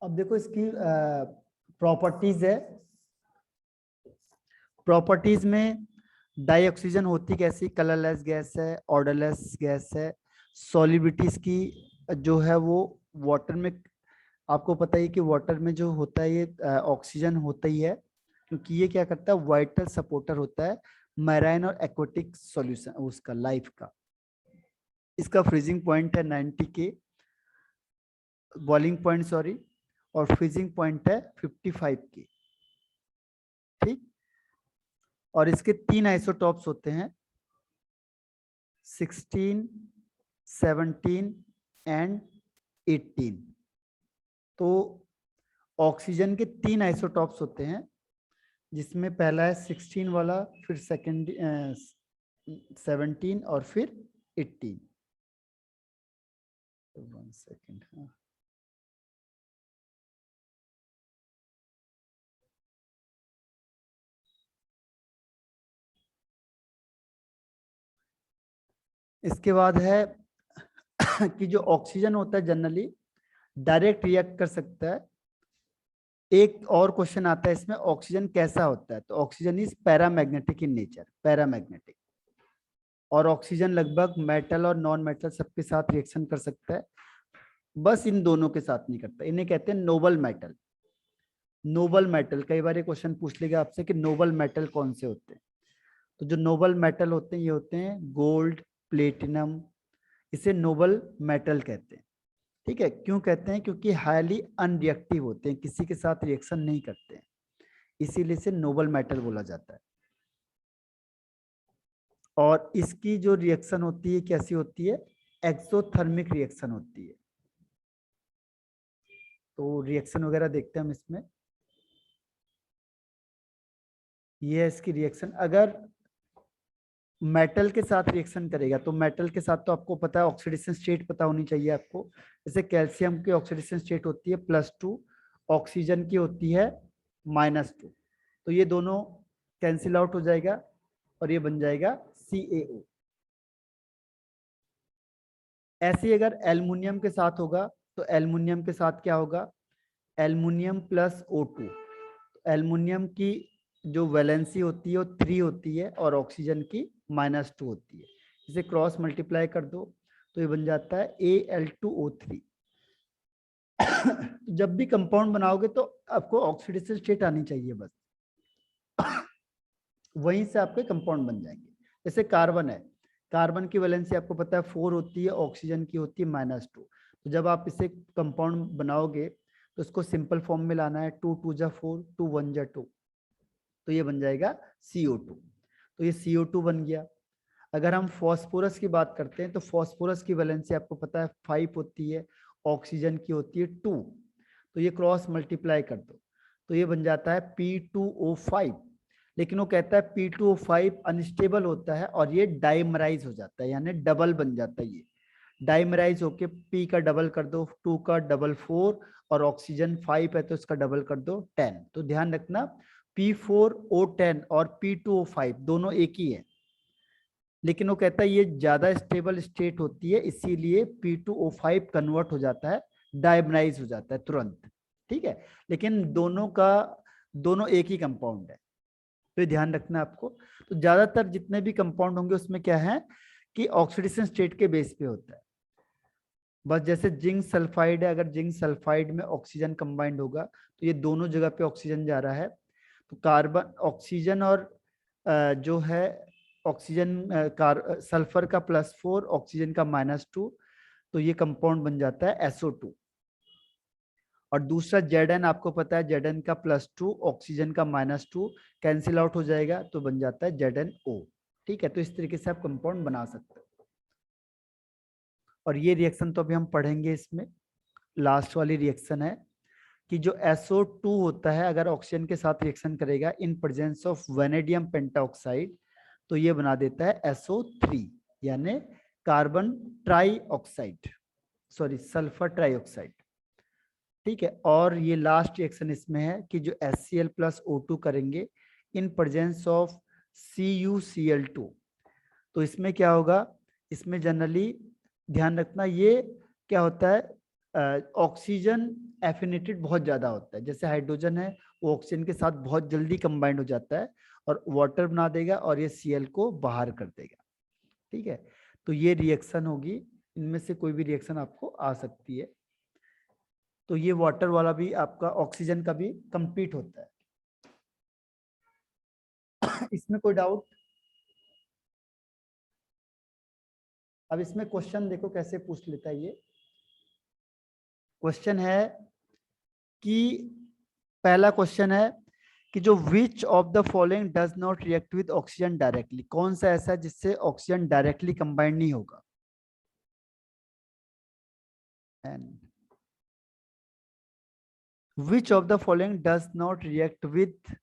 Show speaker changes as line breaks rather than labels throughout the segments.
अब देखो इसकी प्रॉपर्टीज है। प्रॉपर्टीज में डाई ऑक्सीजन होती कैसी, कलरलेस गैस है, ऑर्डरलेस गैस है। सॉलिबिलिटीज की जो है वो वाटर में, आपको पता ही कि वाटर में जो होता है ये ऑक्सीजन होता ही है, क्योंकि ये क्या करता है, वाइटल सपोर्टर होता है मैराइन और एक्वेटिक सॉल्यूशन उसका लाइफ का। इसका फ्रीजिंग पॉइंट है 90 के, बॉइलिंग पॉइंट सॉरी, और फ्रीजिंग पॉइंट है 55 के। ठीक, और इसके 3 आइसोटॉप्स होते हैं, 16, 17 एंड 18। तो ऑक्सीजन के 3 आइसोटॉप्स होते हैं, जिसमें पहला है 16 वाला, फिर सेकेंड 17 और फिर 18। 1 सेकेंड, हाँ इसके बाद है कि जो ऑक्सीजन होता है जनरली डायरेक्ट रिएक्ट कर सकता है। एक और क्वेश्चन आता है इसमें, ऑक्सीजन कैसा होता है, तो oxygen is paramagnetic in nature, paramagnetic. और ऑक्सीजन लगभग मेटल और नॉन मेटल सबके साथ रिएक्शन कर सकता है, बस इन दोनों के साथ नहीं करता। इन्हें कहते हैं नोबल मेटल। नोबल मेटल, कई बार ये क्वेश्चन पूछ लेगा आपसे कि नोबल मेटल कौन से होते हैं। तो जो नोबल मेटल होते हैं ये होते हैं गोल्ड, प्लेटिनम, इसे नोबल मेटल कहते हैं। ठीक है, क्यों कहते हैं, क्योंकि हाईली अनरिएक्टिव होते हैं, किसी के साथ रिएक्शन नहीं करते हैं, इसीलिए इसे नोबल मेटल बोला जाता है। और इसकी जो रिएक्शन होती है कैसी होती है, एक्सोथर्मिक रिएक्शन होती है। तो रिएक्शन वगैरह देखते हैं हम इसमें। ये है इसकी रिएक्शन। अगर मेटल के साथ रिएक्शन करेगा, तो मेटल के साथ तो आपको पता है ऑक्सीडेशन स्टेट पता होनी चाहिए आपको। जैसे कैल्शियम की ऑक्सीडेशन स्टेट होती है +2, ऑक्सीजन की होती है -2। तो ये दोनों कैंसिल आउट हो जाएगा और ये बन जाएगा CaO। ऐसे ही अगर एल्युमिनियम के साथ होगा, तो एल्युमिनियम के साथ क्या होगा, एल्युमिनियम +O2। एल्युमिनियम की जो वैलेंसी होती है वो 3 होती है और ऑक्सीजन की -2 होती है। इसे क्रॉस मल्टीप्लाई कर दो तो ये बन जाता है Al2O3। जब भी कंपाउंड बनाओगे तो आपको ऑक्सीडेशन स्टेट आनी चाहिए बस, वहीं से आपके कंपाउंड बन जाएंगे। जैसे कार्बन है, कार्बन की वैलेंसी आपको पता है 4 होती है, ऑक्सीजन की होती है -2। तो जब आप इसे कंपाउंड बनाओगे तो इसको सिंपल फॉर्म में लाना है, 2 2 जा 4, 2 1 जा 2, तो ये बन जाएगा CO2। तो ये CO2 बन गया। अगर हम फॉस्फोरस की बात करते हैं, तो फॉस्फोरस की वैलेंसी आपको पता है 5 होती है, ऑक्सीजन की होती है 2। तो ये क्रॉस मल्टीप्लाई कर दो तो ये बन जाता है P2O5। लेकिन वो कहता है P2O5 अनस्टेबल होता है और ये डाइमराइज हो जाता है, यानी डबल बन जाता है। ये डाइमराइज होके P का डबल कर दो, 2 का डबल 4, और ऑक्सीजन 5 है तो इसका डबल कर दो 10। तो ध्यान रखना P4O10 और P2O5 दोनों एक ही है, लेकिन वो कहता है ये ज्यादा स्टेबल स्टेट होती है, इसीलिए P2O5 कन्वर्ट हो जाता है, डायमराइज हो जाता है तुरंत। ठीक है, लेकिन दोनों एक ही कंपाउंड है, तो ध्यान रखना आपको। तो ज्यादातर जितने भी कंपाउंड होंगे उसमें क्या है कि ऑक्सीडेशन स्टेट के बेस पे होता है। बस जैसे जिंक सल्फाइड है, अगर जिंक सल्फाइड में ऑक्सीजन कंबाइंड होगा तो ये दोनों जगह पे ऑक्सीजन जा रहा है। तो कार्बन ऑक्सीजन और जो है ऑक्सीजन सल्फर का +4, ऑक्सीजन का -2, तो ये कंपाउंड बन जाता है SO2। और दूसरा Zn, आपको पता है Zn का +2, ऑक्सीजन का -2, कैंसिल आउट हो जाएगा तो बन जाता है ZnO। ठीक है, तो इस तरीके से आप कंपाउंड बना सकते हो। और ये रिएक्शन तो अभी हम पढ़ेंगे, इसमें लास्ट वाली रिएक्शन है कि जो SO2 होता है अगर ऑक्सीजन के साथ रिएक्शन करेगा in presence of vanadium pentoxide, तो ये बना देता है SO3, यानी carbon try oxide, sorry sulphur trioxide. ठीक है, और ये लास्ट रिएक्शन इसमें है कि जो HCl+O2 करेंगे इन प्रेजेंस ऑफ CuCl2, तो इसमें क्या होगा, इसमें जनरली ध्यान रखना ये क्या होता है, ऑक्सीजन एफिनिटेड बहुत ज्यादा होता है। जैसे हाइड्रोजन है वो ऑक्सीजन के साथ बहुत जल्दी कंबाइंड हो जाता है और वाटर बना देगा और ये Cl को बाहर कर देगा। ठीक है, तो ये रिएक्शन होगी, इनमें से कोई भी रिएक्शन आपको आ सकती है। तो ये वाटर वाला भी आपका ऑक्सीजन का भी कंप्लीट होता है। इसमें कोई डाउट? अब इसमें क्वेश्चन देखो कैसे पूछ लेता है। ये क्वेश्चन है कि पहला क्वेश्चन है कि जो which of the following does not react with oxygen directly, कौन सा ऐसा है जिससे ऑक्सीजन डायरेक्टली कंबाइंड नहीं होगा। And which of the following does not react with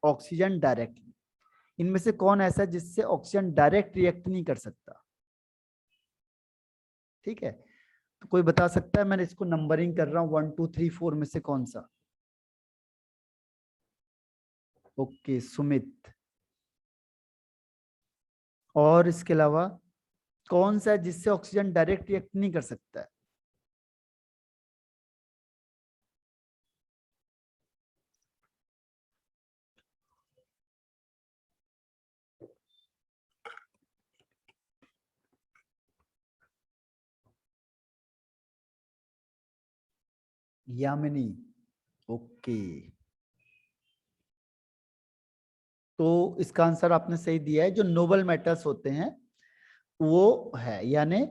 oxygen directly, इनमें से कौन ऐसा है जिससे ऑक्सीजन डायरेक्ट रिएक्ट नहीं कर सकता। ठीक है, तो कोई बता सकता है? मैंने इसको नंबरिंग कर रहा हूं 1 2 3 4 में से कौन सा। ओके सुमित। और इसके अलावा कौन सा है जिससे ऑक्सीजन डायरेक्ट रिएक्ट नहीं कर सकता है। यामिनी। ओके, तो इसका आंसर आपने सही दिया है। जो नोबल मेटल्स होते हैं वो है, यानी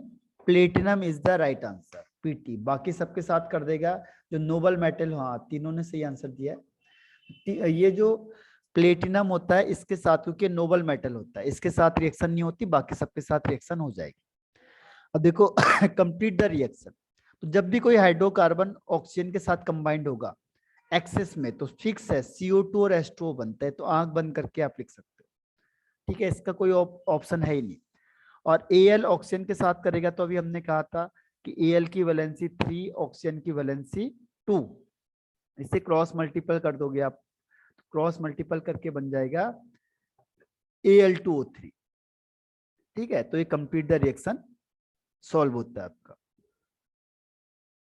platinum is the right answer. PT बाकी सबके साथ कर देगा। जो नोबल मेटल, हाँ तीनों ने सही आंसर दिया है। ये जो प्लेटिनम होता है इसके साथ, क्योंकि नोबल मेटल होता है, इसके साथ रिएक्शन नहीं होती, बाकी सबके साथ रिएक्शन हो जाएगी। अब देखो कंप्लीट द रिएक्शन। तो जब भी कोई हाइड्रोकार्बन ऑक्सीजन के साथ कंबाइंड होगा एक्सेस में, तो फिक्स है CO2 और H2O बनता है, तो आंख बंद करके आप लिख सकते हो। ठीक है, इसका कोई ऑप्शन है ही नहीं। और Al ऑक्सीजन के साथ करेगा, तो अभी हमने कहा था कि Al की वैलेंसी 3, ऑक्सीजन की वैलेंसी 2। इसे क्रॉस मल्टीपल कर दोगे आप, क्रॉस मल्टीपल करके बन जाएगा Al2O3। ठीक है, तो ये कंप्लीट द रिएक्शन सॉल्व होता है आपका।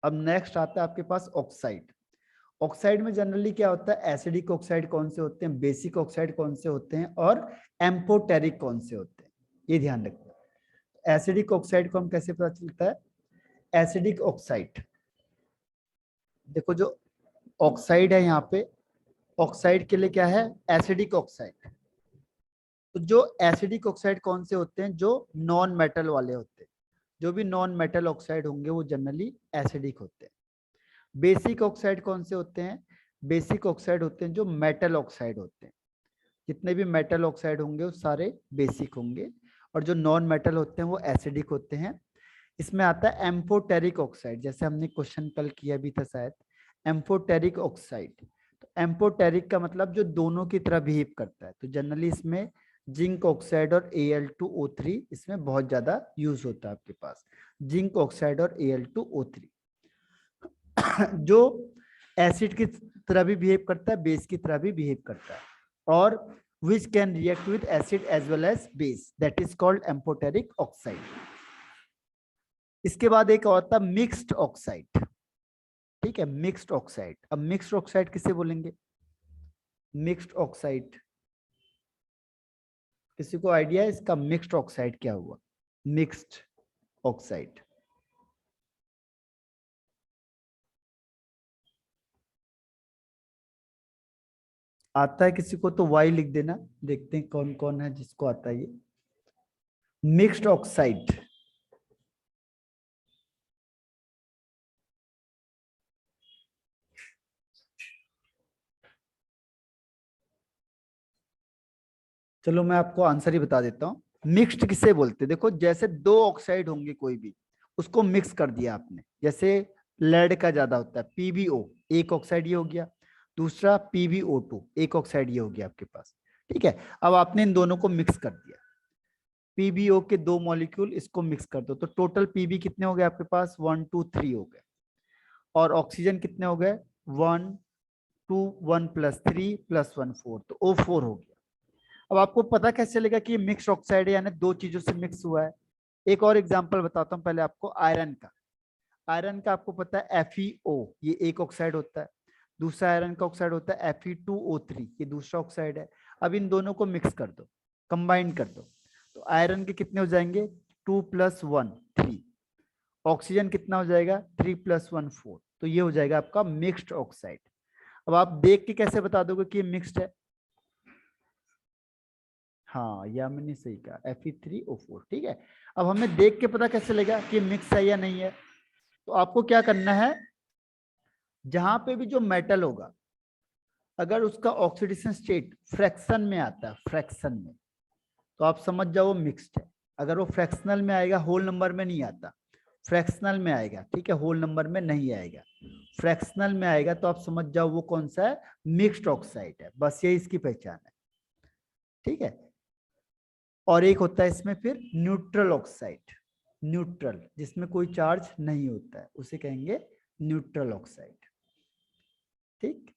अब नेक्स्ट आता है आपके पास ऑक्साइड। ऑक्साइड में जनरली क्या होता है, एसिडिक ऑक्साइड कौन से होते हैं, बेसिक ऑक्साइड कौन से होते हैं, और एम्फोटेरिक कौन से होते हैं, ये ध्यान रखना। एसिडिक ऑक्साइड को हम कैसे पता चलता है? एसिडिक ऑक्साइड, देखो जो ऑक्साइड है यहाँ पे, ऑक्साइड के लिए क्या है, एसिडिक ऑक्साइड। तो जो एसिडिक ऑक्साइड कौन से होते हैं, जो नॉन मेटल वाले होते हैं। जो भी नॉन मेटल ऑक्साइड होंगे वो जनरली एसिडिक होते हैं। बेसिक ऑक्साइड कौन से होते हैं? बेसिक ऑक्साइड होते हैं जो मेटल ऑक्साइड होते हैं। जितने भी मेटल ऑक्साइड होंगे वो सारे बेसिक होंगे, और जो नॉन मेटल होते हैं वो एसिडिक होते हैं। इसमें आता है एम्फोटेरिक ऑक्साइड, जैसे हमने क्वेश्चन कल किया भी था शायद, एम्फोटेरिक ऑक्साइड। तो एम्फोटेरिक का मतलब जो दोनों की तरह बिहेव करता है। तो जनरली इसमें जिंक ऑक्साइड और Al2O3 इसमें बहुत ज्यादा यूज होता है आपके पास, जिंक ऑक्साइड और Al2O3। जो एसिड की तरह भी बिहेव करता है, बेस की तरह भी बिहेव करता है, और which can react with acid as well as base, that is called amphoteric oxide। इसके बाद एक और था मिक्स्ड ऑक्साइड। ठीक है, मिक्स्ड ऑक्साइड। अब मिक्स्ड ऑक्साइड किसे बोलेंगे? मिक्स्ड ऑक्साइड किसी को आइडिया है इसका? मिक्स्ड ऑक्साइड क्या हुआ? मिक्स्ड ऑक्साइड आता है किसी को? तो वाई लिख देना, देखते हैं कौन कौन है जिसको आता है ये मिक्स्ड ऑक्साइड। चलो मैं आपको आंसर ही बता देता हूँ। मिक्स्ड किसे बोलते हैं? देखो जैसे दो ऑक्साइड होंगे कोई भी, उसको मिक्स कर दिया आपने। जैसे लेड का ज्यादा होता है PbO, एक ऑक्साइड ये हो गया, दूसरा PbO2, एक ऑक्साइड ये हो गया आपके पास। ठीक है, अब आपने इन दोनों को मिक्स कर दिया, PbO के दो मॉलिक्यूल, इसको मिक्स कर दो, तो टोटल Pb कितने हो गए आपके पास? 1 2 3 हो गए। और ऑक्सीजन कितने हो गए? 1 2 1 + 3 + 1 4, तो O4 हो गया। अब आपको पता कैसे चलेगा कि ये मिक्स ऑक्साइड है, यानी दो चीजों से मिक्स हुआ है? एक और एग्जांपल बताता हूं पहले आपको, आयरन का। आयरन का आपको पता है FeO, ये एक ऑक्साइड होता है। दूसरा आयरन का ऑक्साइड होता है Fe2O3, ये दूसरा ऑक्साइड है। अब इन दोनों को मिक्स कर दो, कंबाइन कर दो, तो आयरन के कितने हो जाएंगे 2 + 1 3। ऑक्सीजन कितना हो जाएगा 3 + 1 4। तो ये हो जाएगा आपका मिक्स्ड ऑक्साइड। अब आप देख के कैसे बता दोगे कि ये मिक्स्ड है? हाँ, या मैंने सही कहा Fe3O4। ठीक है, अब हमें देख के पता कैसे लगेगा कि मिक्स है या नहीं है? तो आपको क्या करना है, जहां पे भी जो मेटल होगा अगर उसका ऑक्सीडेशन स्टेट फ्रैक्शन में आता है, फ्रैक्शन में, तो आप समझ जाओ वो मिक्स्ड है। अगर वो फ्रैक्शनल में आएगा, होल नंबर में नहीं आता, फ्रैक्शनल में आएगा, ठीक है, होल नंबर में नहीं आएगा, फ्रैक्शनल में आएगा, तो आप समझ जाओ वो कौन सा है, मिक्स्ड ऑक्साइड है। बस ये इसकी पहचान है। ठीक है, और एक होता है इसमें फिर न्यूट्रल ऑक्साइड, न्यूट्रल जिसमें कोई चार्ज नहीं होता है, उसे कहेंगे न्यूट्रल ऑक्साइड। ठीक,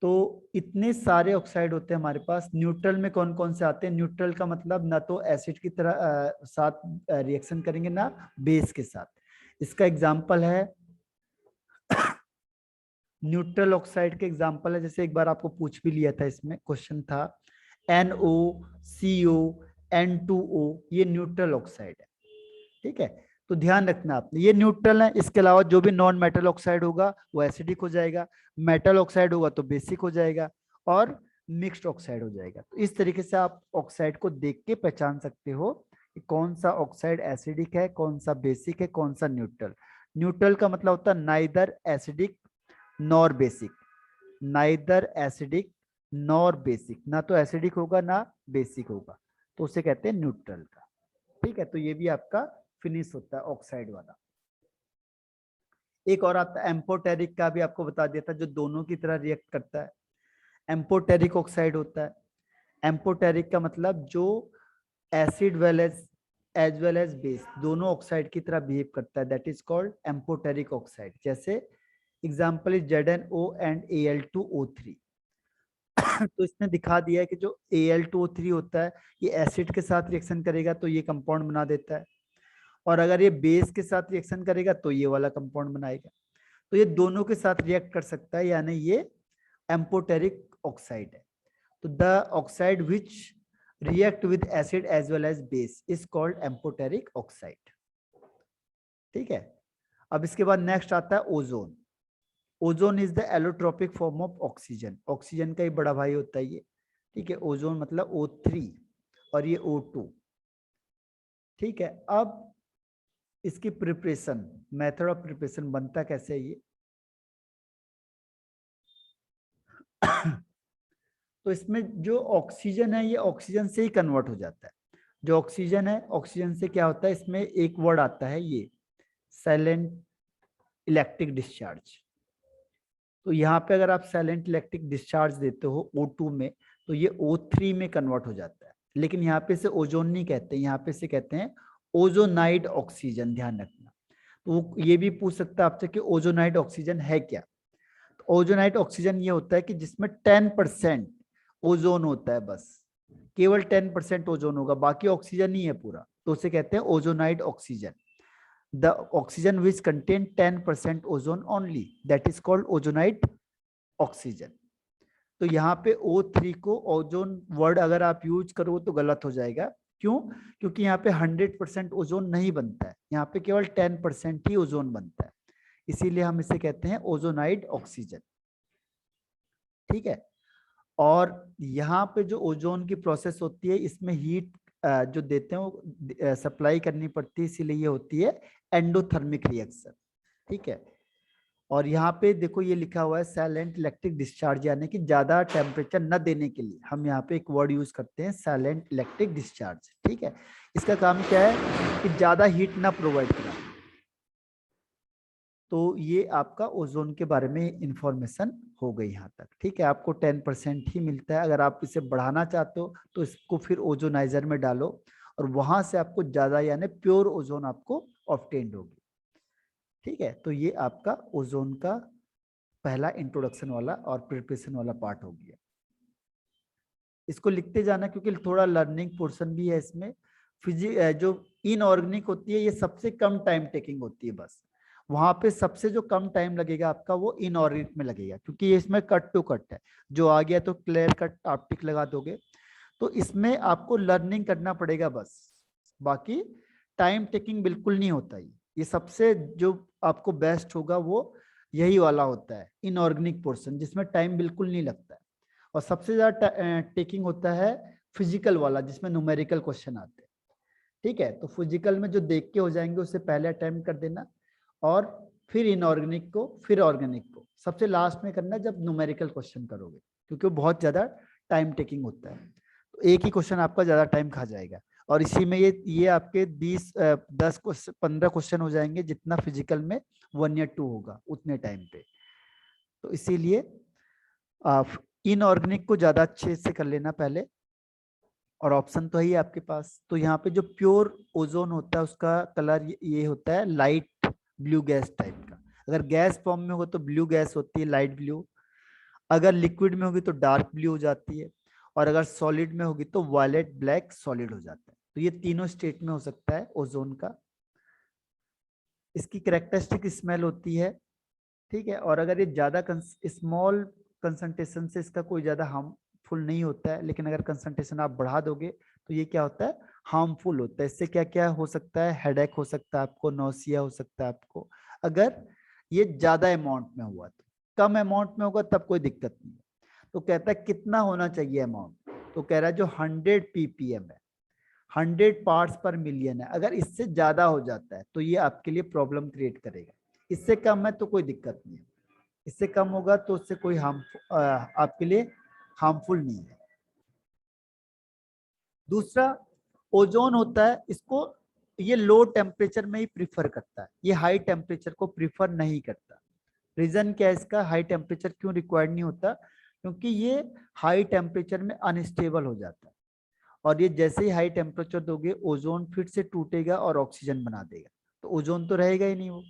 तो इतने सारे ऑक्साइड होते हैं हमारे पास। न्यूट्रल में कौन कौन से आते हैं? न्यूट्रल का मतलब ना तो एसिड की तरह साथ रिएक्शन करेंगे, ना बेस के साथ। इसका एग्जांपल है न्यूट्रल ऑक्साइड के एग्जांपल है, जैसे एक बार आपको पूछ भी लिया था, इसमें क्वेश्चन था NOCO N2O, ये न्यूट्रल ऑक्साइड है। ठीक है, तो ध्यान रखना आपने, ये न्यूट्रल है। इसके अलावा जो भी नॉन मेटल ऑक्साइड होगा वो एसिडिक हो जाएगा, मेटल ऑक्साइड होगा तो बेसिक हो जाएगा, और मिक्स्ड ऑक्साइड हो जाएगा। तो इस तरीके से आप ऑक्साइड को देख के पहचान सकते हो कि कौन सा ऑक्साइड एसिडिक है, कौन सा बेसिक है, कौन सा न्यूट्रल। न्यूट्रल का मतलब होता है neither acidic nor basic, neither acidic nor basic, ना तो एसिडिक होगा ना बेसिक होगा, तो उसे कहते हैं न्यूट्रल का। ठीक है, तो ये भी आपका फिनिश होता है ऑक्साइड वाला। एक और आता है एम्फोटेरिक का, भी आपको बता दिया था, जो दोनों की तरह रिएक्ट करता है। एम्फोटेरिक ऑक्साइड होता है। एम्फोटेरिक का मतलब जो acid as well as base दोनों ऑक्साइड की तरह बिहेव करता है, that is called amphoteric oxide. जैसे example is ZnO and Al2O3। तो इसने दिखा दिया है कि जो Al2O3 होता है ये एसिड के साथ रिएक्शन करेगा तो ये कंपाउंड बना देता है, और अगर ये बेस के साथ रिएक्शन करेगा तो ये वाला कंपाउंड बनाएगा। तो ये दोनों के साथ रिएक्ट कर सकता है, यानी ये एम्फोटेरिक ऑक्साइड है। तो the oxide which react with acid as well as base is called amphoteric oxide. ठीक है, अब इसके बाद नेक्स्ट आता है ozone. Ozone is the allotropic form of oxygen, oxygen का ही बड़ा भाई होता है ये। ठीक है, ओजोन मतलब O3 और ये O2। ठीक है, अब इसकी प्रिपरेशन, मेथड ऑफ प्रिपरेशन बनता कैसे है ये तो इसमें जो ऑक्सीजन है ये ऑक्सीजन से ही कन्वर्ट हो जाता है। जो ऑक्सीजन है, ऑक्सीजन से क्या होता है, इसमें एक वर्ड आता है ये साइलेंट इलेक्ट्रिक डिस्चार्ज। तो यहाँ पे अगर आप साइलेंट इलेक्ट्रिक डिस्चार्ज देते हो O2 में, तो ये O3 में कन्वर्ट हो जाता है। लेकिन यहाँ पे से ओजोन नहीं कहते, यहाँ पे से कहते हैं ओजोनाइड ऑक्सीजन। ध्यान रखना, तो ये भी पूछ सकता है आपसे कि ओजोनाइड ऑक्सीजन है क्या। तो ओजोनाइड ऑक्सीजन ये होता है कि जिसमें 10% ओजोन होता है, बस केवल 10% ओजोन होगा, बाकी ऑक्सीजन नहीं है पूरा, तो उसे कहते हैं ozonide oxygen. the oxygen which contain 10% ozone only, that is called ozonide oxygen। तो यहाँ पे O3 को ओजोन वर्ड अगर आप यूज करो तो गलत हो जाएगा। क्यों? क्योंकि यहाँ पे 100% ओजोन नहीं बनता है, यहाँ पे केवल 10% ही ओजोन बनता है, इसीलिए हम इसे कहते हैं ओजोनाइड ऑक्सीजन। ठीक है, और यहाँ पे जो ओजोन की प्रोसेस होती है, इसमें हीट जो देते हैं वो सप्लाई करनी पड़ती है, इसीलिए ये होती है एंडोथर्मिक रिएक्शन। ठीक है, और यहाँ पे देखो ये लिखा हुआ है साइलेंट इलेक्ट्रिक डिस्चार्ज, यानी कि ज्यादा टेम्परेचर न देने के लिए हम यहाँ पे एक वर्ड यूज करते हैं साइलेंट इलेक्ट्रिक डिस्चार्ज। ठीक है, इसका काम क्या है कि ज्यादा हीट ना प्रोवाइड करा। तो ये आपका ओजोन के बारे में इंफॉर्मेशन हो गई यहाँ तक। ठीक है, आपको 10% ही मिलता है, अगर आप इसे बढ़ाना चाहते हो तो इसको फिर ओजोनाइजर में डालो और वहां से आपको ज्यादा यानी प्योर ओजोन आपको ऑब्टेन्ड होगी। ठीक है, तो ये आपका ओजोन का पहला इंट्रोडक्शन वाला और प्रिपरेशन वाला पार्ट हो गया। इसको लिखते जाना क्योंकि थोड़ा लर्निंग पोर्शन भी है इसमें। जो इनऑर्गेनिक होती है ये सबसे कम टाइम टेकिंग होती है, बस वहां पे सबसे जो कम टाइम लगेगा आपका वो इनऑर्गेनिक में लगेगा, क्योंकि ये इसमें कट टू कट है, जो आ गया तो क्लियर कट आप टिक लगा दोगे। तो इसमें आपको लर्निंग करना पड़ेगा बस, बाकी टाइम टेकिंग बिल्कुल नहीं होता। ये सबसे जो आपको बेस्ट होगा वो यही वाला होता है, इनऑर्गेनिक पोर्शन, जिसमें टाइम बिल्कुल नहीं लगता है। और सबसे ज्यादा टेकिंग होता है फिजिकल वाला, जिसमें न्यूमेरिकल क्वेश्चन आते हैं। ठीक है, तो फिजिकल में जो देख के हो जाएंगे उससे पहले अटेम्प्ट कर देना, और फिर इनऑर्गेनिक को, फिर ऑर्गेनिक को सबसे लास्ट में करना जब न्यूमेरिकल क्वेश्चन करोगे, क्योंकि वो बहुत ज्यादा टाइम टेकिंग होता है। तो एक ही क्वेश्चन आपका ज्यादा टाइम खा जाएगा, और इसी में ये आपके 10 15 क्वेश्चन हो जाएंगे, जितना फिजिकल में 1 या 2 होगा उतने टाइम पे। तो इसीलिए आप इनऑर्गेनिक को ज्यादा अच्छे से कर लेना पहले, और ऑप्शन तो है आपके पास। तो यहाँ पे जो प्योर ओजोन होता है उसका कलर ये होता है लाइट ब्लू गैस टाइप का। अगर गैस फॉर्म में हो तो ब्लू गैस होती है लाइट ब्लू, अगर लिक्विड में होगी तो डार्क ब्लू हो जाती है, और अगर सॉलिड में होगी तो वायलेट ब्लैक सॉलिड हो जाता है। तो ये तीनों स्टेट में हो सकता है ओजोन का। इसकी कैरेक्टरिस्टिक स्मेल होती है, ठीक है। और अगर ये ज्यादा स्मॉल कंसंट्रेशन से इसका कोई ज्यादा हार्मफुल नहीं होता है, लेकिन अगर कंसंट्रेशन आप बढ़ा दोगे तो ये क्या होता है, हार्मफुल होता है। इससे क्या क्या हो सकता है, हेडेक हो सकता है आपको, नौसिया हो सकता है आपको, अगर ये ज्यादा अमाउंट में हुआ। तो कम अमाउंट में होगा तब कोई दिक्कत नहीं है। तो कहता है कितना होना चाहिए अमाउंट, तो कह रहा है जो 100 ppm है, 100 पार्ट्स पर मिलियन है, अगर इससे ज्यादा हो जाता है तो ये आपके लिए प्रॉब्लम क्रिएट करेगा। इससे कम है तो कोई दिक्कत नहीं है, इससे कम होगा तो उससे कोई आपके लिए हार्मफुल नहीं है। दूसरा ओजोन होता है, इसको ये लो टेम्परेचर में ही प्रिफर करता है, ये हाई टेम्परेचर को प्रिफर नहीं करता। रीजन क्या है इसका, हाई टेम्परेचर क्यों रिक्वायर्ड नहीं होता, क्योंकि ये हाई टेम्परेचर में अनस्टेबल हो जाता है, और ये जैसे ही हाई टेम्परेचर दोगे ओजोन फिर से टूटेगा और ऑक्सीजन बना देगा, तो ओजोन तो रहेगा ही नहीं वो।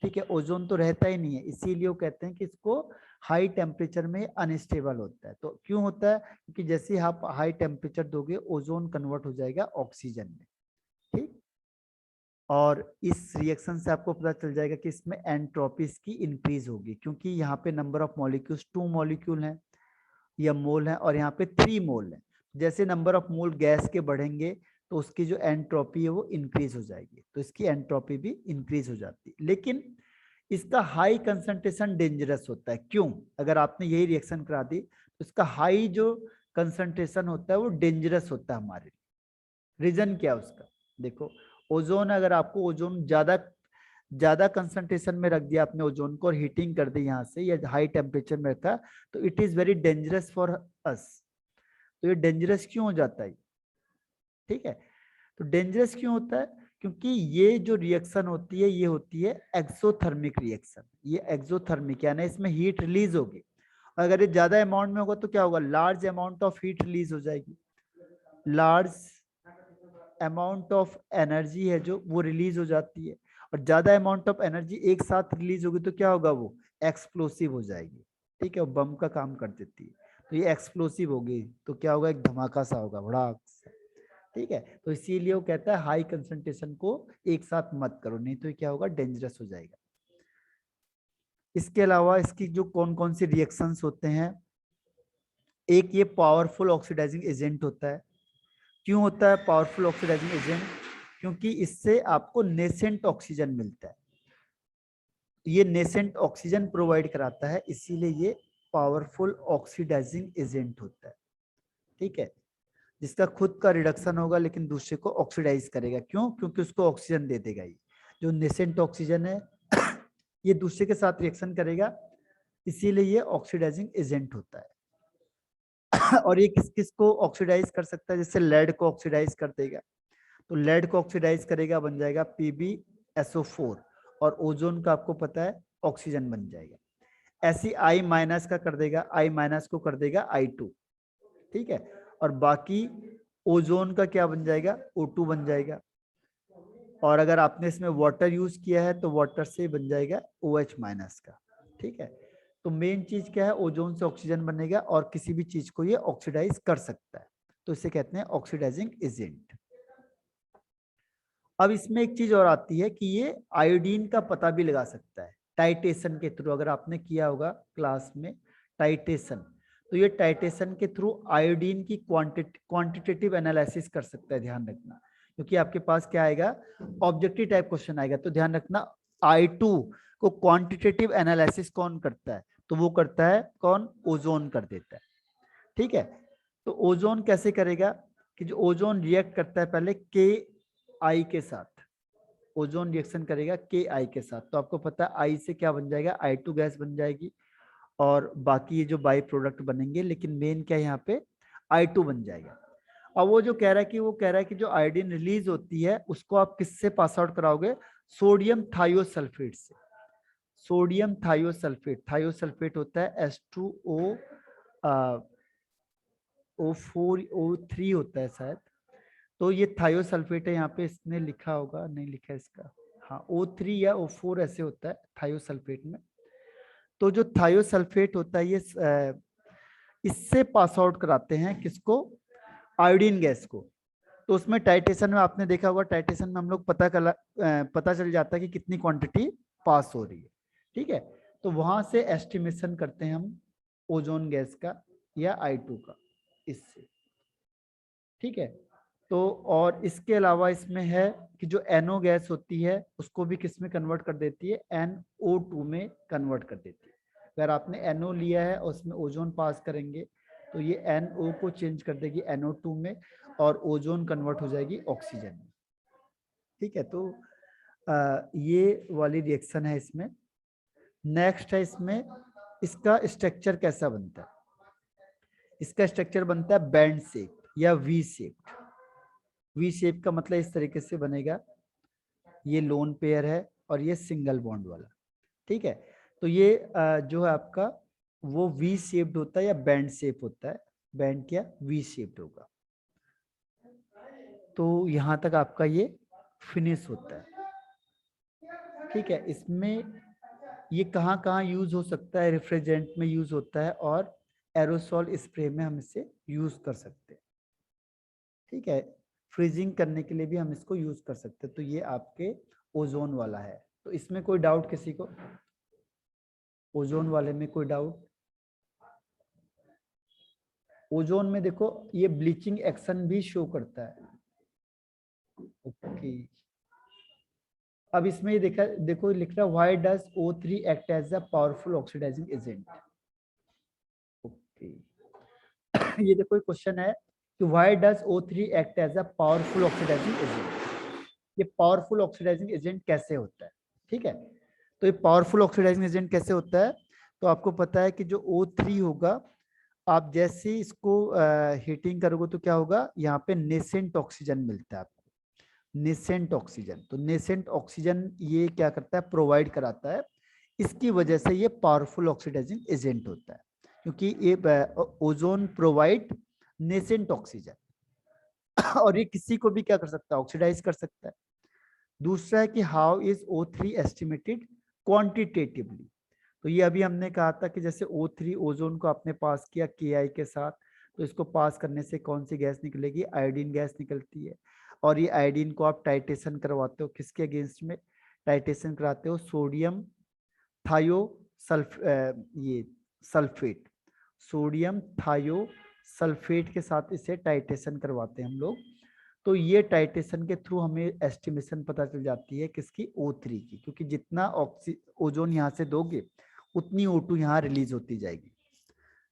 ठीक है, ओजोन तो रहता ही नहीं है, इसीलिए वो कहते हैं कि इसको हाई टेम्परेचर में अनस्टेबल होता है। तो क्यों होता है, क्योंकि जैसे ही आप हाई टेम्परेचर दोगे ओजोन कन्वर्ट हो जाएगा ऑक्सीजन में। ठीक, और इस रिएक्शन से आपको पता चल जाएगा कि इसमें एंट्रोपीज की इंक्रीज होगी, क्योंकि यहाँ पे नंबर ऑफ मॉलिक्यूल्स 2 मॉलिक्यूल हैं या मोल है, और यहाँ पे 3 मोल है। जैसे नंबर ऑफ मोल गैस के बढ़ेंगे तो उसकी जो एंट्रोपी है वो इंक्रीज हो जाएगी, तो इसकी एंट्रोपी भी इंक्रीज हो जाती है। लेकिन इसका हाई कंसंट्रेशन डेंजरस होता है। क्यों, अगर आपने यही रिएक्शन करा दी तो इसका हाई जो कंसंट्रेशन होता है वो डेंजरस होता है हमारे लिए। रीजन क्या है उसका, देखो ओजोन, अगर आपको ओजोन ज्यादा ज्यादा कंसंट्रेशन में रख दिया आपने ओजोन को, और हीटिंग कर दी यहाँ से, या हाई टेम्परेचर में रखा, तो it is very dangerous for us. तो ये डेंजरस क्यों हो जाता है, ठीक है। तो डेंजरस क्यों होता है, क्योंकि ये जो रिएक्शन होती है ये होती है एक्सोथर्मिक रिएक्शन। ये एक्सोथर्मिक यानी इसमें हीट रिलीज होगी, अगर ये ज्यादा अमाउंट में होगा तो क्या होगा, large amount of heat release हो जाएगी, लार्ज अमाउंट ऑफ एनर्जी है जो वो रिलीज हो जाती है, और ज्यादा अमाउंट ऑफ एनर्जी एक साथ रिलीज होगी तो क्या होगा, वो एक्सप्लोसिव हो जाएगी। ठीक है, वो बम का काम कर देती है, तो ये एक्सप्लोसिव होगी तो क्या होगा, एक धमाका सा होगा बड़ा। ठीक है, तो इसीलिए वो कहता है हाई कंसंट्रेशन को एक साथ मत करो, नहीं तो क्या होगा, डेंजरस हो जाएगा। इसके अलावा इसकी जो कौन कौन सी रिएक्शंस होते हैं, एक ये पावरफुल ऑक्सीडाइजिंग एजेंट होता है। क्यों होता है पावरफुल ऑक्सीडाइजिंग एजेंट, क्योंकि इससे आपको नेसेंट ऑक्सीजन मिलता है, ये नेसेंट ऑक्सीजन प्रोवाइड कराता है, इसीलिए ये पावरफुल ऑक्सीडाइजिंग एजेंट होता है। ठीक है, जिसका खुद का रिडक्शन होगा लेकिन दूसरे को ऑक्सीडाइज करेगा। क्यों, क्योंकि उसको ऑक्सीजन दे देगा। ये जो नेसेंट ऑक्सीजन है ये दूसरे के साथ रिएक्शन करेगा, इसीलिए ये ऑक्सीडाइजिंग एजेंट होता है। और ये किस किस को ऑक्सीडाइज कर सकता है, जैसे लेड को ऑक्सीडाइज कर देगा, तो लेड को ऑक्सीडाइज करेगा, बन जाएगा PbSO4, और ओजोन का आपको पता है ऑक्सीजन बन जाएगा। ऐसी I माइनस का कर देगा, I माइनस को कर देगा I2। ठीक है, और बाकी ओजोन का क्या बन जाएगा, O2 बन जाएगा, और अगर आपने इसमें वाटर यूज किया है तो वाटर से बन जाएगा OH माइनस का। ठीक है, तो मेन चीज क्या है, ओजोन से ऑक्सीजन बनेगा और किसी भी चीज को ये ऑक्सीडाइज कर सकता है, तो इसे कहते हैं ऑक्सीडाइजिंग एजेंट। अब इसमें एक चीज और आती है कि ये आयोडीन का पता भी लगा सकता है टाइटेशन के थ्रू। अगर आपने किया होगा क्लास में टाइटेशन, तो ये टाइटेशन के थ्रू आयोडीन की क्वांटिटेटिव एनालिसिस कर सकता है। ध्यान रखना, क्योंकि आपके पास क्या आएगा, ऑब्जेक्टिव टाइप क्वेश्चन आएगा। तो ध्यान रखना, I2 को क्वांटिटेटिव एनालिसिस कौन करता है, तो वो करता है कौन, ओजोन कर देता है। ठीक है, तो ओजोन कैसे करेगा कि जो ओजोन रिएक्ट करता है पहले KI के साथ, ओजोन रिएक्शन करेगा KI के साथ। तो आपको पता है I से क्या बन जाएगा, I2 गैस बन जाएगी, और बाकी ये जो बाई प्रोडक्ट बनेंगे, लेकिन मेन क्या है यहाँ पे, I2 बन जाएगा। अब वो जो कह रहा है कि वो कह रहा है कि जो आयोडीन रिलीज होती है उसको आप किससे पास आउट कराओगे, सोडियम थायोसल्फेट से। सोडियम थायोसल्फेट, थायोसल्फेट होता है H2O O4O3 होता है शायद। तो ये थायोसल्फेट है, यहाँ पे इसने लिखा होगा, नहीं लिखा है इसका, हाँ O3 या O4 ऐसे होता है थायोसल्फेट में। तो जो थायोसल्फेट होता है ये इससे पास आउट कराते हैं किसको, आयोडीन गैस को। तो उसमें टाइटेशन में आपने देखा होगा, टाइटेशन में हम लोग पता चल जाता है कि कितनी क्वांटिटी पास हो रही है। ठीक है, तो वहां से एस्टिमेशन करते हैं हम ओजोन गैस का या I2 का इससे। ठीक है, तो और इसके अलावा इसमें है कि जो NO गैस होती है उसको भी किस में कन्वर्ट कर देती है, NO2 में कन्वर्ट कर देती है। अगर आपने NO लिया है और उसमें ओजोन पास करेंगे तो ये NO को चेंज कर देगी NO2 में, और ओजोन कन्वर्ट हो जाएगी ऑक्सीजन में। ठीक है, तो ये वाली रिएक्शन है इसमें। नेक्स्ट है इसमें, इसका स्ट्रक्चर कैसा बनता है, इसका स्ट्रक्चर बनता है बैंड शेप या वी शेप। वी शेप का मतलब इस तरीके से बनेगा, ये लोन पेयर है और ये सिंगल बॉन्ड वाला। ठीक है, तो ये जो है आपका वो वी शेप्ड होता है या बैंड शेप होता है, बैंड क्या वी शेप्ड होगा। तो यहां तक आपका ये फिनिश होता है। ठीक है, इसमें ये कहाँ कहाँ यूज हो सकता है, रिफ्रिजरेंट में यूज होता है और एरोसॉल स्प्रे में हम इसे यूज कर सकते हैं। ठीक है, फ्रीजिंग करने के लिए भी हम इसको यूज कर सकते हैं। तो ये आपके ओजोन वाला है। तो इसमें कोई डाउट किसी को, ओजोन वाले में कोई डाउट? ओजोन में देखो ये ब्लीचिंग एक्शन भी शो करता है। ओके, अब इसमें ये देखा, देखो लिख रहा है why does O3 act as a powerful oxidising agent. Okay, ये देखो क्वेश्चन है कि why does O3 act as a powerful oxidising agent. ये पावरफुल ऑक्सीडाइजिंग एजेंट कैसे होता है? ठीक है, तो ये पावरफुल ऑक्सीडाइजिंग एजेंट कैसे होता है, तो आपको पता है कि जो O3 होगा, आप जैसे ही इसको हीटिंग करोगे तो क्या होगा, यहाँ पे नेसेंट ऑक्सीजन मिलता है आपको, नेसेंट ऑक्सीजन। तो नेसेंट ऑक्सीजन ये क्या करता है, प्रोवाइड कराता है। इसकी वजह से ये पावरफुल ऑक्सीडाइजिंग एजेंट होता है, क्योंकि ये ओजोन प्रोवाइड नेसेंट ऑक्सीजन और ये किसी को भी क्या कर सकता है, ऑक्सीडाइज कर सकता है। दूसरा है कि how is O3 estimated quantitatively. तो ये अभी हमने कहा था कि जैसे O3 ओजोन को आपने पास किया KI के साथ, तो इसको पास करने से कौन सी गैस निकलेगी, आयोडीन गैस निकलती है। और ये आयोडीन को आप टाइटेशन करवाते हो किसके अगेंस्ट में, टाइटेशन कराते हो सोडियम थायो ये सल्फेट, सोडियम थायो सल्फेट के साथ इसे टाइटेशन करवाते हैं हम लोग। तो ये टाइटेशन के थ्रू हमें एस्टिमेशन पता चल जाती है किसकी, O3 की, क्योंकि जितना ओजोन यहाँ से दोगे उतनी O2 यहाँ रिलीज होती जाएगी।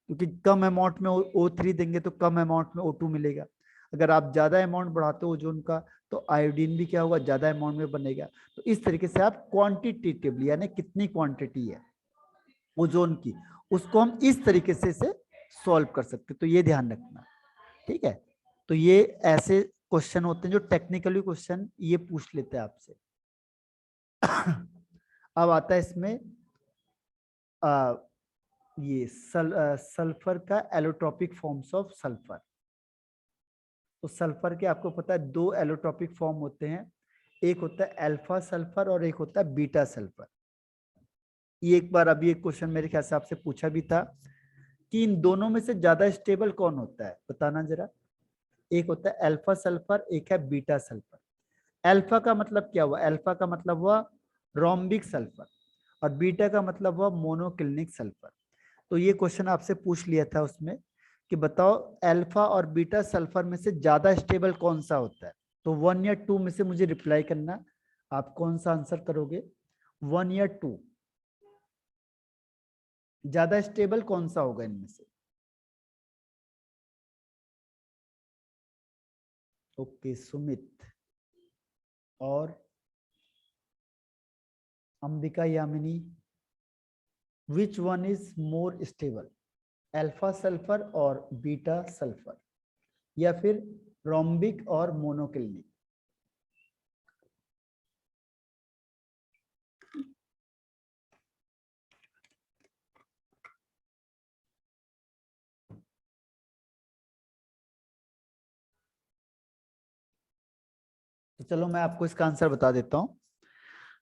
क्योंकि कम अमाउंट में O3 देंगे तो कम अमाउंट में O2 मिलेगा। अगर आप ज्यादा अमाउंट बढ़ाते हो ओजोन का तो आयोडीन भी क्या होगा, ज्यादा अमाउंट में बनेगा। तो इस तरीके से आप क्वांटिटेटिवली, यानी कितनी क्वांटिटी है ओजोन की, उसको हम इस तरीके से इसे सॉल्व कर सकते हैं। तो ये ध्यान रखना। ठीक है, तो ये ऐसे क्वेश्चन होते हैं जो टेक्निकली क्वेश्चन ये पूछ लेते हैं आपसे। अब आता है इसमें ये सल्फर का एलोट्रोपिक फॉर्म्स ऑफ सल्फर। तो सल्फर के आपको पता है दो एलोट्रोपिक फॉर्म होते हैं, एक होता है अल्फा सल्फर और एक होता है बीटा सल्फर। ये एक बार अभी एक क्वेश्चन मेरे ख्याल से आपसे पूछा भी था कि इन दोनों में से ज्यादा स्टेबल कौन होता है, बताना जरा। एक होता है अल्फा सल्फर, एक है बीटा सल्फर। अल्फा का मतलब क्या हुआ? अल्फा का मतलब हुआ रोम्बिक सल्फर और बीटा का मतलब हुआ मोनोक्लिनिक सल्फर। तो ये क्वेश्चन आपसे पूछ लिया था उसमें कि बताओ अल्फा और बीटा सल्फर में से ज्यादा स्टेबल कौन सा होता है। तो 1 या 2 में से मुझे रिप्लाई करना, आप कौन सा आंसर करोगे? 1 या 2, ज्यादा स्टेबल कौन सा होगा इनमें से? ओके सुमित और Ambika Yamini, which one is more stable, alpha sulphur और बीटा सल्फर या फिर रोम्बिक और मोनोक्लिनिक? तो चलो मैं आपको इसका आंसर बता देता हूं।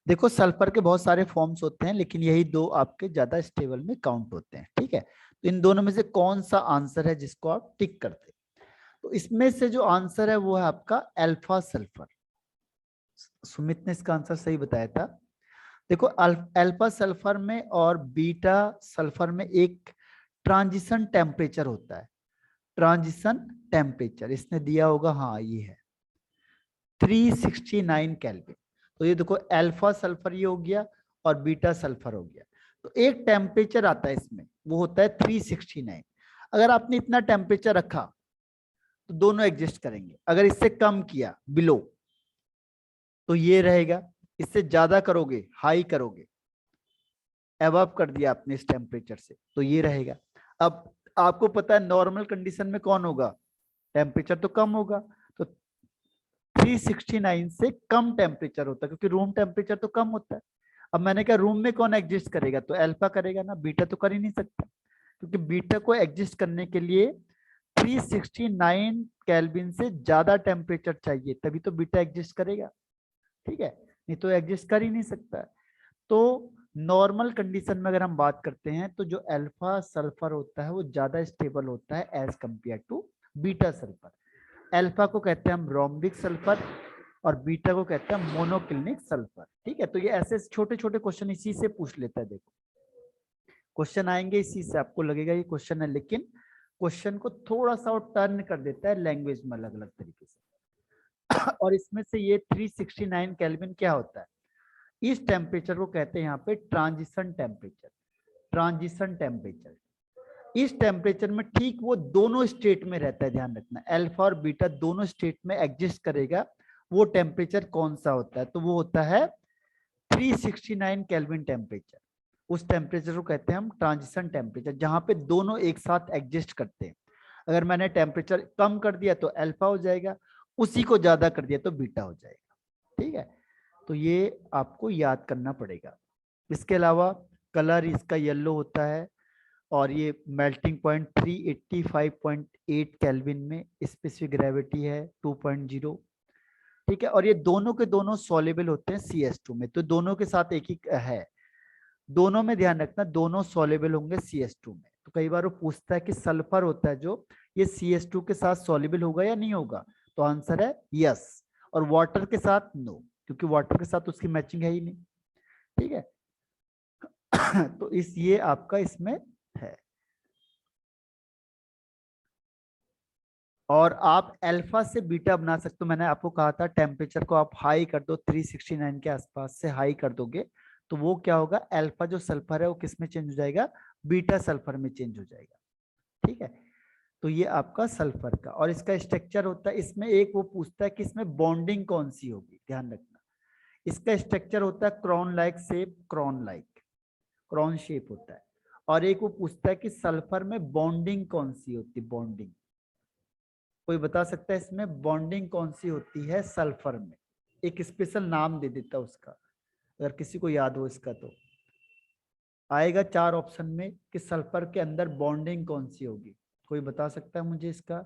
देखो सल्फर के बहुत सारे फॉर्म्स होते हैं लेकिन यही दो आपके ज्यादा स्टेबल में काउंट होते हैं, ठीक है। तो इन दोनों में से कौन सा आंसर है जिसको आप टिक करते हैं? तो इसमें से जो आंसर है वो है आपका अल्फा सल्फर। सुमित ने इसका आंसर सही बताया था। देखो अल्फा सल्फर में और बीटा सल्फर में एक ट्रांजिशन टेम्परेचर होता है। ट्रांजिशन टेम्परेचर इसने दिया होगा, हाँ ये है 369 केल्विन। तो ये देखो अल्फा सल्फर ये हो गया और बीटा सल्फर हो गया। तो एक टेम्परेचर आता है इसमें, वो होता है 369। अगर आपने इतना टेम्परेचर रखा तो दोनों एग्जिस्ट करेंगे। अगर इससे कम किया बिलो तो ये रहेगा, इससे ज्यादा करोगे हाई करोगे, एबव कर दिया आपने इस टेम्परेचर से तो ये रहेगा। अब आपको पता है नॉर्मल कंडीशन में कौन होगा? टेम्परेचर तो कम होगा। तो 369 से कम टेम्परेचर होता है क्योंकि रूम टेम्परेचर तो कम होता है। अब मैंने कहा रूम में कौन एग्जिस्ट करेगा? तो अल्फा करेगा ना, बीटा तो कर ही नहीं सकता क्योंकि बीटा को एग्जिस्ट करने के लिए 369 केल्विन से ज्यादा टेम्परेचर चाहिए तभी तो बीटा एग्जिस्ट करेगा, ठीक है, नहीं तो एग्जिस्ट कर ही नहीं सकता। तो नॉर्मल कंडीशन में अगर हम बात करते हैं तो जो अल्फा सल्फर होता है वो ज्यादा स्टेबल होता है as compare to beta sulphur. Alpha को कहते हैं हम रोम्बिक सल्फर और बीटा को कहते हैं मोनोक्लिनिक सल्फर, ठीक है। तो ये ऐसे छोटे छोटे क्वेश्चन इसी से पूछ लेता है। देखो क्वेश्चन आएंगे इसी से, आपको लगेगा ये क्वेश्चन है लेकिन क्वेश्चन को थोड़ा सा और टर्न कर देता है लैंग्वेज में अलग अलग तरीके से। और इसमें से ये 369 केल्विन क्या होता है? इस टेम्परेचर को कहते हैं यहाँ पे ट्रांजिशन टेम्परेचर। ट्रांजिशन टेम्परेचर इस टेम्परेचर में ठीक वो दोनों स्टेट में रहता है, ध्यान रखना अल्फा और बीटा दोनों स्टेट में एग्जिस्ट करेगा। वो टेम्परेचर कौन सा होता है? तो वो होता है 369 केल्विन टेम्परेचर। उस टेम्परेचर को कहते हैं हम ट्रांजिशन टेम्परेचर जहां पे दोनों एक साथ एग्जिस्ट करते हैं। अगर मैंने टेम्परेचर कम कर दिया तो अल्फा हो जाएगा, उसी को ज्यादा कर दिया तो बीटा हो जाएगा, ठीक है। तो ये आपको याद करना पड़ेगा। इसके अलावा कलर इसका येलो होता है और ये मेल्टिंग पॉइंट 385.8 केल्विन में, स्पेसिफिक ग्रेविटी है 2.0, ठीक है। और ये दोनों के दोनों सॉल्युबल होते हैं CS2 में, तो दोनों के साथ एक ही है। दोनों में ध्यान रखना दोनों सॉल्युबल होंगे CS2 में। तो कई बार वो पूछता है कि सल्फर होता है जो, ये CS2 के साथ सॉल्युबल होगा या नहीं होगा? तो आंसर है यस। और वाटर के साथ नो, क्योंकि वाटर के साथ उसकी मैचिंग है ही नहीं, ठीक है। तो इस ये आपका इसमें है। और आप अल्फा से बीटा बना सकते हो। मैंने आपको कहा था टेम्परेचर को आप हाई कर दो, 369 के आसपास से हाई कर दोगे तो वो क्या होगा? अल्फा जो सल्फर है वो किस में चेंज हो जाएगा? बीटा सल्फर में चेंज हो जाएगा, ठीक है। तो ये आपका सल्फर का और इसका स्ट्रक्चर होता है। इसमें एक वो पूछता है कि इसमें बॉन्डिंग कौन सी होगी, ध्यान रखना। इसका स्ट्रक्चर होता है crown like shape, crown like crown shape होता है। और एक वो पूछता है कि सल्फर में बॉन्डिंग कौन सी होती है? बॉन्डिंग कोई बता सकता है इसमें बॉन्डिंग कौन सी होती है सल्फर में? एक स्पेशल नाम दे देता उसका, अगर किसी को याद हो इसका तो आएगा 4 ऑप्शन में कि सल्फर के अंदर बॉन्डिंग कौन सी होगी। कोई बता सकता है मुझे इसका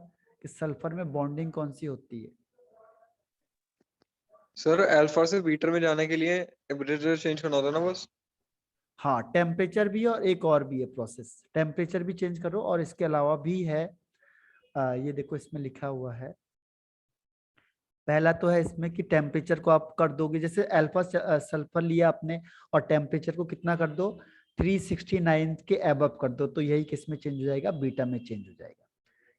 कि सल्फर में बॉन्डिंग कौन सी होती है?
सर अल्फा से बीटा में जाने के लिए टेम्परेचर चेंज करना होता है ना बस?
हाँ टेम्परेचर भी और एक और भी है प्रोसेस, टेम्परेचर भी चेंज करो और इसके अलावा भी है। ये देखो इसमें लिखा हुआ है पहला तो है इसमें कि टेम्परेचर को आप कर दोगे, जैसे अल्फा सल्फर लिया आपने और टेम्परेचर को कितना कर दो 369 के अबव कर दो, तो यही किस में चेंज हो जाएगा, बीटा में चेंज हो जाएगा।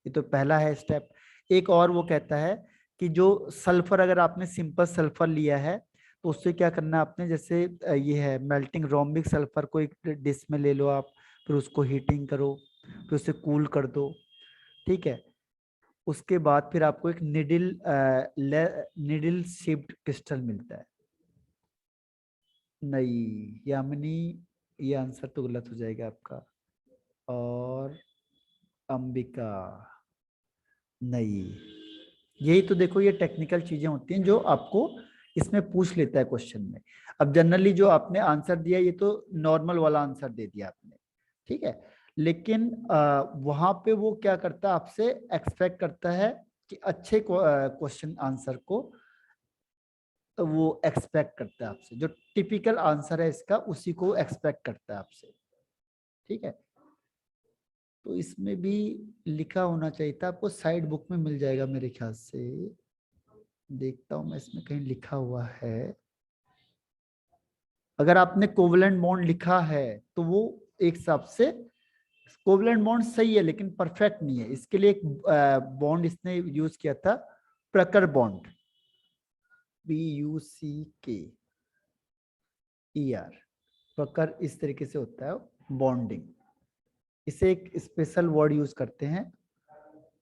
ये तो पहला है स्टेप। एक और वो कहता है कि जो सल्फर, अगर आपने सिंपल सल्फर लिया है तो उससे क्या करना है आपने, जैसे ये है मेल्टिंग रोम्बिक सल्फर को एक डिश में ले लो आप, फिर उसको हीटिंग करो, फिर उसे कूल कर दो, ठीक है। उसके बाद फिर आपको एक निडिल शेप्ड क्रिस्टल मिलता है। नहीं यामिनी, ये आंसर तो गलत हो जाएगा आपका। और अंबिका, नहीं, यही तो देखो, ये टेक्निकल चीजें होती हैं जो आपको इसमें पूछ लेता है क्वेश्चन में। अब जनरली जो आपने आंसर दिया ये तो नॉर्मल वाला आंसर दे दिया आपने, ठीक है, लेकिन वहां पे वो क्या करता है, आपसे एक्सपेक्ट करता है कि अच्छे क्वेश्चन आंसर को तो वो एक्सपेक्ट करता है आपसे, जो टिपिकल आंसर है इसका उसी को एक्सपेक्ट करता है आपसे, ठीक है। तो इसमें भी लिखा होना चाहिए था, आपको साइड बुक में मिल जाएगा मेरे ख्याल से, देखता हूं मैं इसमें कहीं लिखा हुआ है। अगर आपने कोवलेंट बॉन्ड लिखा है तो वो एक हिसाब से कोवलेंट बॉन्ड सही है लेकिन परफेक्ट नहीं है, इसके लिए एक बॉन्ड इसने यूज किया था, प्रकर बॉन्ड, PUCKER, प्रकर इस तरीके से होता है बॉन्डिंग, इसे एक स्पेशल वर्ड यूज करते हैं,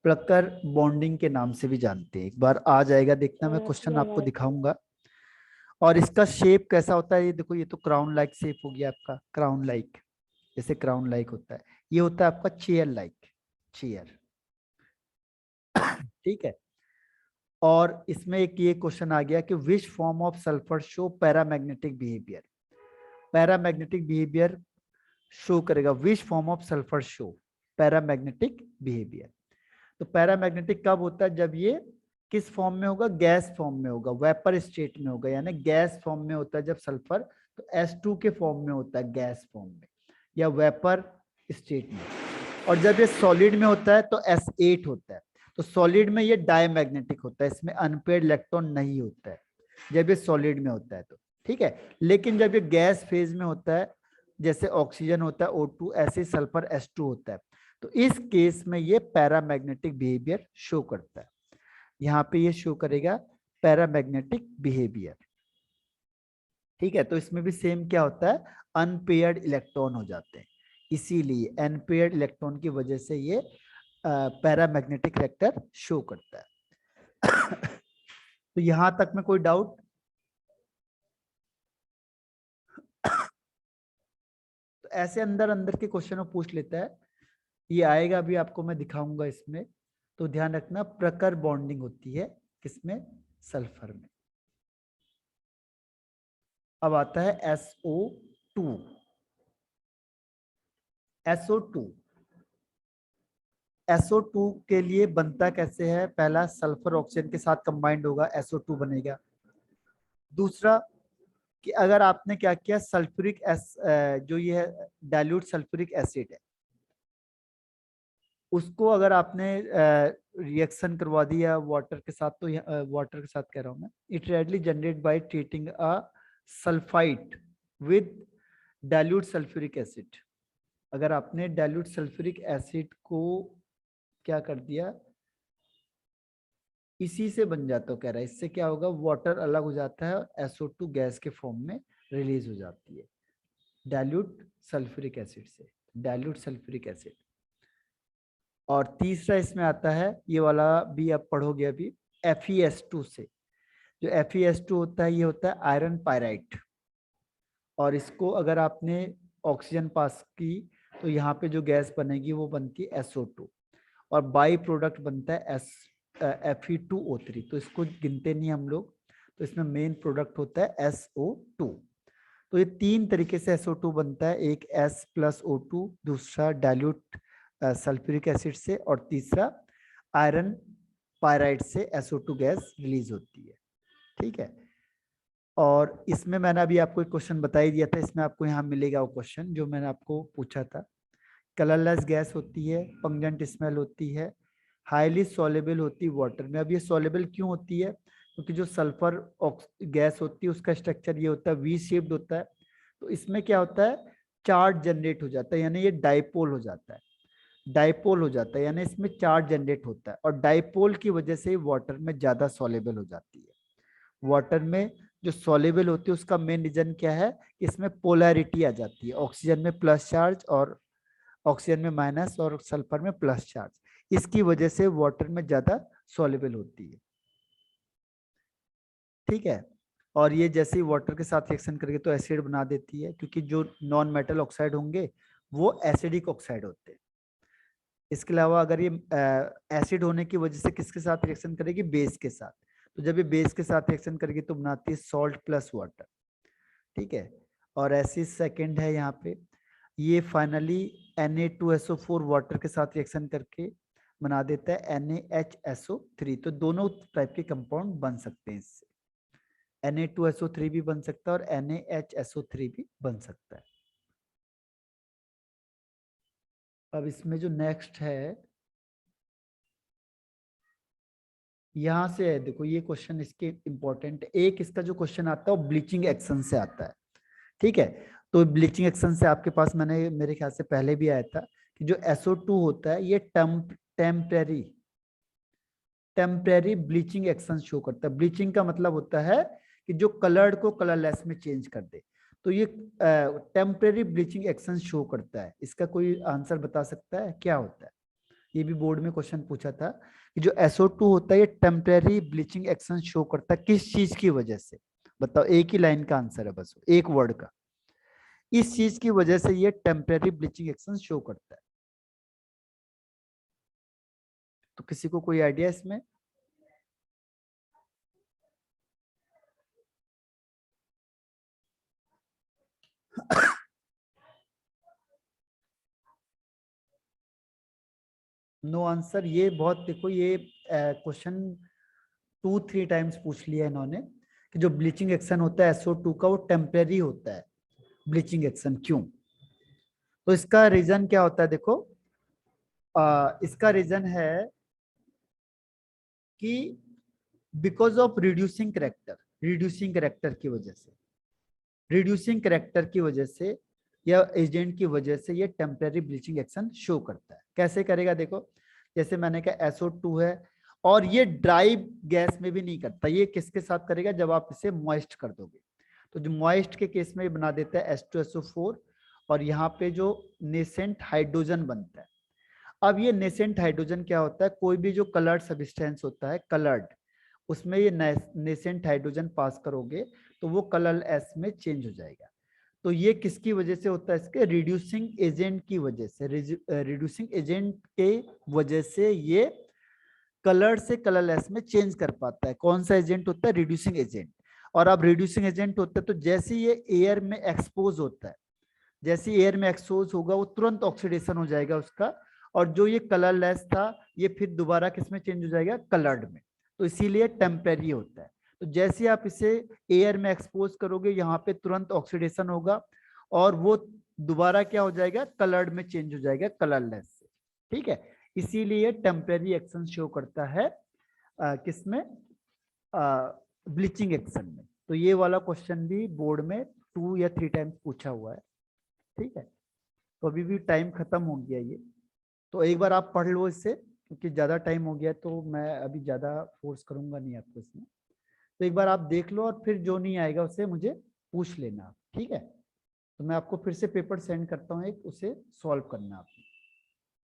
प्रकर बॉन्डिंग के नाम से भी जानते हैं। एक बार आ जाएगा, देखना मैं क्वेश्चन आपको दिखाऊंगा। और इसका शेप कैसा होता है, ये देखो, ये तो क्राउन लाइक शेप हो गया आपका, क्राउन लाइक, जैसे क्राउन लाइक होता है, ये होता है आपका चेयर लाइक, चेयर, ठीक है। और इसमें एक ये क्वेश्चन आ गया कि which form of sulphur show paramagnetic behaviour, paramagnetic behaviour show करेगा, which form of sulphur show paramagnetic behaviour. तो पैरामैग्नेटिक कब होता है, जब ये किस फॉर्म में होगा, गैस फॉर्म में होगा, वेपर स्टेट में होगा, यानी गैस फॉर्म में होता है जब सल्फर, तो S2 के फॉर्म में होता है, गैस फॉर्म में या वेपर स्टेट में। और जब ये सॉलिड में होता है तो S8 होता है। तो सॉलिड में ये डायमैग्नेटिक होता है, इसमें अनपेयर्ड इलेक्ट्रॉन नहीं होता है जब ये सॉलिड में होता है तो, ठीक है। लेकिन जब ये गैस फेज में होता है, जैसे ऑक्सीजन होता है O2, ऐसे सल्फर S2 होता है, तो इस केस में ये पैरामैग्नेटिक बिहेवियर शो करता है। यहाँ पे ये शो करेगा पैरामैग्नेटिक बिहेवियर, ठीक है। तो इसमें भी सेम क्या होता है, अनपेयर्ड इलेक्ट्रॉन हो जाते हैं, इसीलिए अनपेयर्ड इलेक्ट्रॉन की वजह से ये पैरामैग्नेटिक वेक्टर शो करता है। तो यहां तक में कोई डाउट? तो ऐसे अंदर अंदर के क्वेश्चन पूछ लेता है, ये आएगा भी आपको मैं दिखाऊंगा इसमें। तो ध्यान रखना, प्रकर बॉन्डिंग होती है किसमें, सल्फर में। अब आता है SO2, SO2, SO2 के लिए बनता कैसे है, पहला सल्फर ऑक्सीजन के साथ कंबाइंड होगा, SO2 बनेगा। दूसरा कि अगर आपने क्या किया, सल्फ्यूरिक जो ये है डाइल्यूट सल्फ्यूरिक एसिड है, उसको अगर आपने रिएक्शन करवा दिया वाटर के साथ, तो वाटर के साथ कह रहा हूं मैं, it readily generate by treating a sulphide with dilute sulphuric acid. अगर आपने डाइल्यूट सल्फ्यूरिक एसिड को क्या कर दिया, इसी से बन जाता है, कह रहा है इससे क्या होगा, वाटर अलग हो जाता है और SO2 गैस के फॉर्म में रिलीज हो जाती है डाइल्यूट सल्फ्यूरिक एसिड से, डाइल्यूट सल्फ्यूरिक एसिड। और तीसरा इसमें आता है, ये वाला भी आप पढ़ोगे अभी, FeS2 से। जो FeS2 होता है, ये होता है आयरन पायराइट, और इसको अगर आपने ऑक्सीजन पास की तो यहाँ पे जो गैस बनेगी वो बनती है SO2, और बाई प्रोडक्ट बनता है Fe2O3, तो इसको गिनते नहीं हम लोग, तो इसमें मेन प्रोडक्ट होता है SO2। तो ये तीन तरीके से SO2 बनता है, एक S+O2, दूसरा डाइल्यूट सल्फ्यूरिक एसिड से, और तीसरा आयरन पायराइड से SO2 गैस रिलीज होती है, ठीक है। और इसमें मैंने अभी आपको एक क्वेश्चन बता ही दिया था, इसमें आपको यहाँ मिलेगा वो क्वेश्चन जो मैंने आपको पूछा था। कलरलेस गैस होती है, पंगेंट स्मेल होती है, हाईली सॉल्युबल होती है वाटर में। अब ये सॉल्युबल क्यों होती है, क्योंकि जो सल्फर गैस होती है उसका स्ट्रक्चर ये होता है, वी शेप्ड होता है। तो इसमें क्या होता है, चार्ज जनरेट हो जाता है, यानी ये डाइपोल हो जाता है, डाइपोल हो जाता है, यानी इसमें चार्ज जनरेट होता है, और डाइपोल की वजह से वाटर में ज्यादा सॉल्युबल हो जाती है। वाटर में जो सॉल्युबल होती है उसका मेन रीजन क्या है, कि इसमें पोलैरिटी आ जाती है, ऑक्सीजन में प्लस चार्ज और ऑक्सीजन में माइनस और सल्फर में प्लस चार्ज, इसकी वजह से वाटर में ज्यादा सॉल्युबल होती है। ठीक है, और ये जैसे ही वाटर के साथ रिएक्शन करेगी तो एसिड बना देती है, क्योंकि जो नॉन मेटल ऑक्साइड होंगे वो एसिडिक ऑक्साइड होते हैं। इसके अलावा अगर ये एसिड होने की वजह से किसके साथ रिएक्शन करेगी, बेस के साथ, तो जब ये बेस के साथ रिएक्शन करेगी तो बनाती है सॉल्ट प्लस वाटर। ठीक है, और ऐसी सेकंड है यहाँ पे, ये फाइनली Na2SO4 वाटर के साथ रिएक्शन करके बना देता है NaHSO3। तो दोनों टाइप के कंपाउंड बन सकते हैं इससे, Na2SO3 भी बन सकता है और NaHSO3 भी बन सकता है। अब इसमें जो नेक्स्ट है, यहां से है, देखो ये क्वेश्चन इसके इंपॉर्टेंट, एक इसका जो क्वेश्चन आता है वो ब्लीचिंग एक्शन से आता है। ठीक है, तो ब्लीचिंग एक्शन से आपके पास मैंने मेरे ख्याल से पहले भी आया था कि जो SO2 होता है ये टेम्परेरी ब्लीचिंग एक्शन शो करता है। ब्लीचिंग का मतलब होता है कि जो कलर्ड को कलरलेस में चेंज कर दे, तो ये टेम्परेरी ब्लीचिंग एक्शन शो करता है। इसका कोई आंसर बता सकता है क्या होता है? ये भी बोर्ड में क्वेश्चन पूछा था कि जो SO2 होता है ये टेम्परेरी ब्लीचिंग एक्शन शो करता है, किस चीज की वजह से? बताओ, एक ही लाइन का आंसर है बस, एक वर्ड का। इस चीज की वजह से ये टेम्परेरी ब्लीचिंग एक्शन शो करता है। तो किसी को कोई आइडिया इसमें? No answer. ये बहुत, देखो ये क्वेश्चन 2-3 टाइम्स पूछ लिया इन्होंने कि जो ब्लीचिंग एक्शन होता है SO2 का वो टेम्परेरी होता है। ब्लीचिंग एक्शन क्यों? तो इसका रीजन क्या होता है, देखो इसका रीजन है कि बिकॉज ऑफ रिड्यूसिंग करेक्टर की वजह से, रिड्यूसिंग करेक्टर की वजह से या एजेंट की वजह से ये टेम्परेरी ब्लीचिंग एक्शन शो करता है। कैसे करेगा, देखो जैसे मैंने कहा SO2 है, और ये ड्राई गैस में भी नहीं करता, ये किसके साथ करेगा, जब आप इसे मॉइस्ट कर दोगे। तो जो मॉइस्ट के केस में बना देता है H2SO4, और यहाँ पे जो नेसेंट हाइड्रोजन बनता है। अब ये नेसेंट हाइड्रोजन क्या होता है, कोई भी जो कलर्ड सब्सटेंस होता है, कलर्ड, उसमें ये नेसेंट हाइड्रोजन पास करोगे तो वो कलर एस में चेंज हो जाएगा। तो ये किसकी वजह से होता है, इसके रिड्यूसिंग एजेंट की वजह से, रिड्यूसिंग एजेंट के वजह से ये कलर से कलरलेस में चेंज कर पाता है। कौन सा एजेंट होता है, रिड्यूसिंग एजेंट। और अब रिड्यूसिंग एजेंट होता है तो जैसे ये एयर में एक्सपोज होता है, जैसे एयर में एक्सपोज होगा वो तुरंत ऑक्सीडेशन हो जाएगा उसका, और जो ये कलरलेस था ये फिर दोबारा किस में चेंज हो जाएगा, कलर्ड में। तो इसीलिए टेम्परेरी होता है। तो जैसे आप इसे एयर में एक्सपोज करोगे यहाँ पे तुरंत ऑक्सीडेशन होगा, और वो दोबारा क्या हो जाएगा, कलर्ड में चेंज हो जाएगा, कलरलेस से। ठीक है, इसीलिए टेम्परेरी एक्शन शो करता है किसमें, ब्लीचिंग एक्शन में। तो ये वाला क्वेश्चन भी बोर्ड में 2 या 3 टाइम्स पूछा हुआ है। ठीक है, तो अभी भी टाइम खत्म हो गया ये, तो एक बार आप पढ़ लो इससे, क्योंकि ज़्यादा टाइम हो गया तो मैं अभी ज़्यादा फोर्स करूंगा नहीं आपको इसमें। तो एक बार आप देख लो और फिर जो नहीं आएगा उसे मुझे पूछ लेना। ठीक है, तो मैं आपको फिर से पेपर सेंड करता हूँ एक, उसे सॉल्व करना आप।